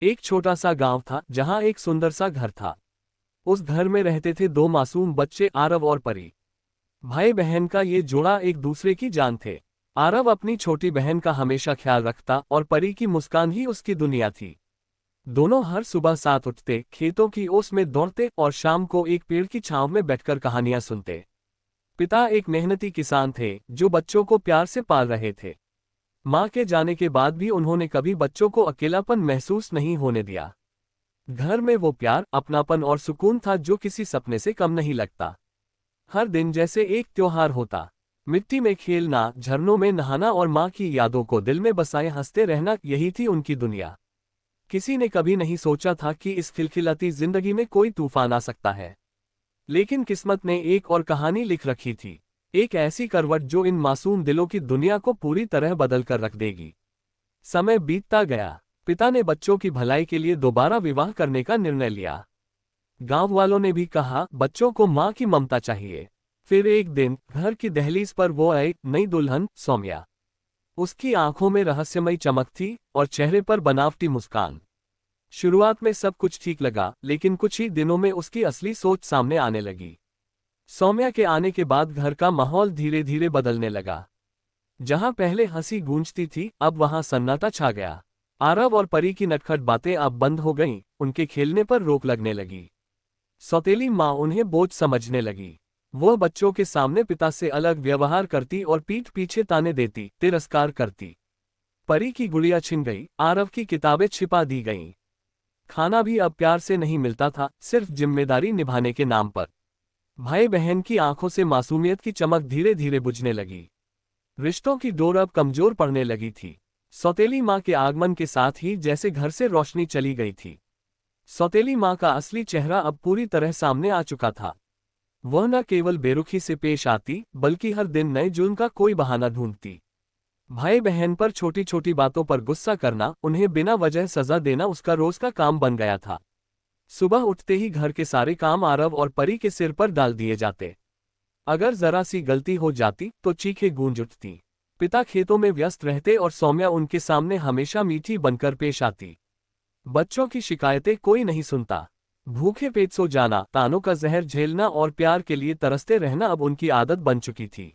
एक छोटा सा गांव था जहां एक सुंदर सा घर था। उस घर में रहते थे दो मासूम बच्चे, आरव और परी। भाई बहन का ये जोड़ा एक दूसरे की जान थे। आरव अपनी छोटी बहन का हमेशा ख्याल रखता और परी की मुस्कान ही उसकी दुनिया थी। दोनों हर सुबह साथ उठते, खेतों की ओस में दौड़ते और शाम को एक पेड़ की छांव में बैठकर कहानियां सुनते। पिता एक मेहनती किसान थे जो बच्चों को प्यार से पाल रहे थे। माँ के जाने के बाद भी उन्होंने कभी बच्चों को अकेलापन महसूस नहीं होने दिया। घर में वो प्यार, अपनापन और सुकून था जो किसी सपने से कम नहीं लगता। हर दिन जैसे एक त्योहार होता। मिट्टी में खेलना, झरनों में नहाना और माँ की यादों को दिल में बसाए हंसते रहना, यही थी उनकी दुनिया। किसी ने कभी नहीं सोचा था कि इस खिलखिलाती जिंदगी में कोई तूफान आ सकता है। लेकिन किस्मत ने एक और कहानी लिख रखी थी। एक ऐसी करवट जो इन मासूम दिलों की दुनिया को पूरी तरह बदल कर रख देगी। समय बीतता गया। पिता ने बच्चों की भलाई के लिए दोबारा विवाह करने का निर्णय लिया। गांव वालों ने भी कहा, बच्चों को मां की ममता चाहिए। फिर एक दिन घर की दहलीज पर वो आई, नई दुल्हन सौम्या। उसकी आंखों में रहस्यमयी चमक थी और चेहरे पर बनावटी मुस्कान। शुरुआत में सब कुछ ठीक लगा, लेकिन कुछ ही दिनों में उसकी असली सोच सामने आने लगी। सौम्या के आने के बाद घर का माहौल धीरे धीरे बदलने लगा। जहां पहले हंसी गूंजती थी, अब वहां सन्नाटा छा गया। आरव और परी की नटखट बातें अब बंद हो गईं, उनके खेलने पर रोक लगने लगी। सौतेली माँ उन्हें बोझ समझने लगी। वह बच्चों के सामने पिता से अलग व्यवहार करती और पीठ पीछे ताने देती, तिरस्कार करती। परी की गुड़िया छिन गई, आरव की किताबें छिपा दी गईं। खाना भी अब प्यार से नहीं मिलता था, सिर्फ जिम्मेदारी निभाने के नाम पर। भाई बहन की आंखों से मासूमियत की चमक धीरे धीरे बुझने लगी। रिश्तों की डोर अब कमजोर पड़ने लगी थी। सौतेली माँ के आगमन के साथ ही जैसे घर से रोशनी चली गई थी। सौतेली माँ का असली चेहरा अब पूरी तरह सामने आ चुका था। वह न केवल बेरुखी से पेश आती, बल्कि हर दिन नए जुल्म का कोई बहाना ढूंढती। भाई बहन पर छोटी छोटी बातों पर गुस्सा करना, उन्हें बिना वजह सजा देना उसका रोज का काम बन गया था। सुबह उठते ही घर के सारे काम आरव और परी के सिर पर डाल दिए जाते। अगर जरा सी गलती हो जाती तो चीखें गूंज उठती। पिता खेतों में व्यस्त रहते और सौम्या उनके सामने हमेशा मीठी बनकर पेश आती। बच्चों की शिकायतें कोई नहीं सुनता। भूखे पेट सो जाना, तानों का जहर झेलना और प्यार के लिए तरसते रहना अब उनकी आदत बन चुकी थी।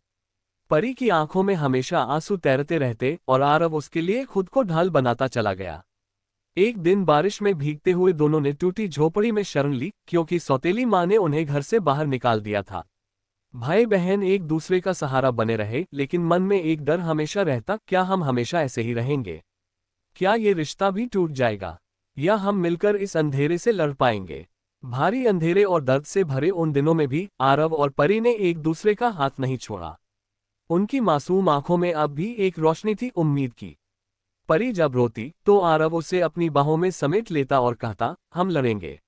परी की आंखों में हमेशा आंसू तैरते रहते और आरव उसके लिए खुद को ढाल बनाता चला गया। एक दिन बारिश में भीगते हुए दोनों ने टूटी झोपड़ी में शरण ली, क्योंकि सौतेली माँ ने उन्हें घर से बाहर निकाल दिया था। भाई बहन एक दूसरे का सहारा बने रहे, लेकिन मन में एक डर हमेशा रहता, क्या हम हमेशा ऐसे ही रहेंगे? क्या ये रिश्ता भी टूट जाएगा? या हम मिलकर इस अंधेरे से लड़ पाएंगे? भारी अंधेरे और दर्द से भरे उन दिनों में भी आरव और परी ने एक दूसरे का हाथ नहीं छोड़ा। उनकी मासूम आंखों में अब भी एक रोशनी थी, उम्मीद की। परी जब रोती तो आरव उसे अपनी बाहों में समेट लेता और कहता, हम लड़ेंगे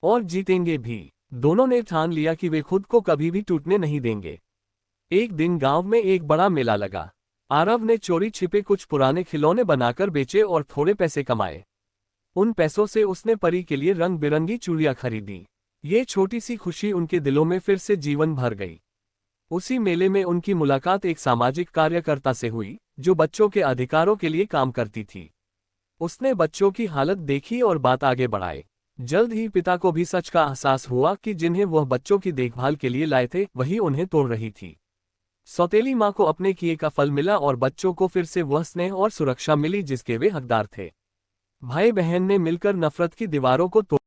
और जीतेंगे भी। दोनों ने ठान लिया कि वे खुद को कभी भी टूटने नहीं देंगे। एक दिन गांव में एक बड़ा मेला लगा। आरव ने चोरी छिपे कुछ पुराने खिलौने बनाकर बेचे और थोड़े पैसे कमाए। उन पैसों से उसने परी के लिए रंग बिरंगी चूड़ियां खरीदी। ये छोटी सी खुशी उनके दिलों में फिर से जीवन भर गई। उसी मेले में उनकी मुलाकात एक सामाजिक कार्यकर्ता से हुई, जो बच्चों के अधिकारों के लिए काम करती थी। उसने बच्चों की हालत देखी और बात आगे बढ़ाई। जल्द ही पिता को भी सच का एहसास हुआ कि जिन्हें वह बच्चों की देखभाल के लिए लाए थे, वही उन्हें तोड़ रही थी। सौतेली माँ को अपने किए का फल मिला और बच्चों को फिर से वह स्नेह और सुरक्षा मिली जिसके वे हकदार थे। भाई बहन ने मिलकर नफरत की दीवारों को तोड़